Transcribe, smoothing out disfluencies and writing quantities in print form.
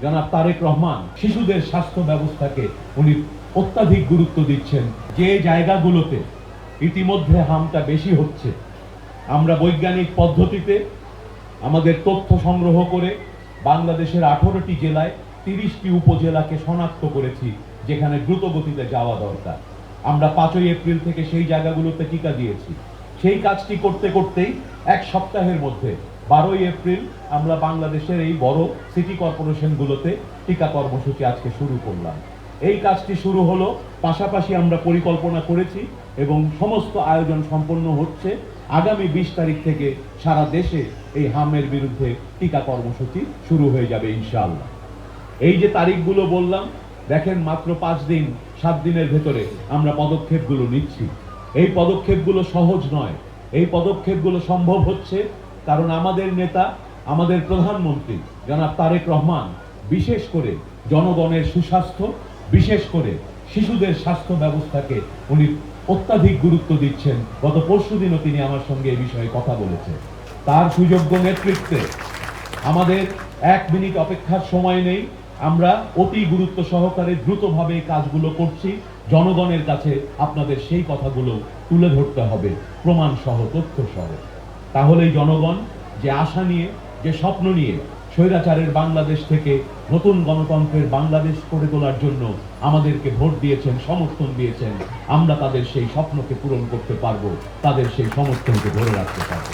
জনাব তারেক রহমান শিশুদের স্বাস্থ্য ব্যবস্থাকে উনি অত্যাধিক গুরুত্ব দিচ্ছেন। যে জায়গাগুলোতে ইতিমধ্যে হামটা বেশি হচ্ছে, আমরা বৈজ্ঞানিক পদ্ধতিতে আমাদের তথ্য সংগ্রহ করে বাংলাদেশের 18টি জেলায় 30টি উপজেলাকে শনাক্ত করেছি যেখানে দ্রুত গতিতে যাওয়া দরকার। আমরা 5ই এপ্রিল থেকে সেই জায়গাগুলোতে টিকা দিয়েছি। সেই কাজটি করতে করতেই এক সপ্তাহের মধ্যে 12ই এপ্রিল আমরা বাংলাদেশের এই বড় সিটি কর্পোরেশনগুলোতে টিকা কর্মসূচি আজকে শুরু করলাম। এই কাজটি শুরু হলো, পাশাপাশি আমরা পরিকল্পনা করেছি এবং সমস্ত আয়োজন সম্পন্ন হচ্ছে। আগামী 20 তারিখ থেকে সারা দেশে এই হামের বিরুদ্ধে টিকা কর্মসূচি শুরু হয়ে যাবে ইনশাআল্লাহ। এই যে তারিখগুলো বললাম, দেখেন মাত্র 5 দিন 7 দিনের ভেতরে আমরা পদক্ষেপগুলো নিচ্ছি। এই পদক্ষেপগুলো সহজ নয়। এই পদক্ষেপগুলো সম্ভব হচ্ছে কারণ আমাদের নেতা, আমাদের প্রধানমন্ত্রী জনাব তারেক রহমান বিশেষ করে জনগণের সুস্বাস্থ্য, বিশেষ করে শিশুদের স্বাস্থ্য ব্যবস্থাকে উনি অত্যাধিক গুরুত্ব দিচ্ছেন। গত পরশুদিনও তিনি আমার সঙ্গে এই বিষয়ে কথা বলেছেন। তার সুযোগ্য নেতৃত্বে আমাদের 1 মিনিট অপেক্ষার সময় নেই। আমরা অতি গুরুত্ব সহকারে দ্রুতভাবে এই কাজগুলো করছি। জনগণের কাছে আপনাদের সেই কথাগুলো তুলে ধরতে হবে, প্রমাণ সহ, তথ্য সহ। তাহলেই জনগণ যে আশা নিয়ে, যে স্বপ্ন নিয়ে স্বৈরাচারের বাংলাদেশ থেকে নতুন গণতন্ত্রের বাংলাদেশ করে তোলার জন্য আমাদেরকে ভোট দিয়েছেন, সমর্থন দিয়েছেন, আমরা তাদের সেই স্বপ্নকে পূরণ করতে পারবো, তাদের সেই সমর্থনকে ধরে রাখতে পারবো।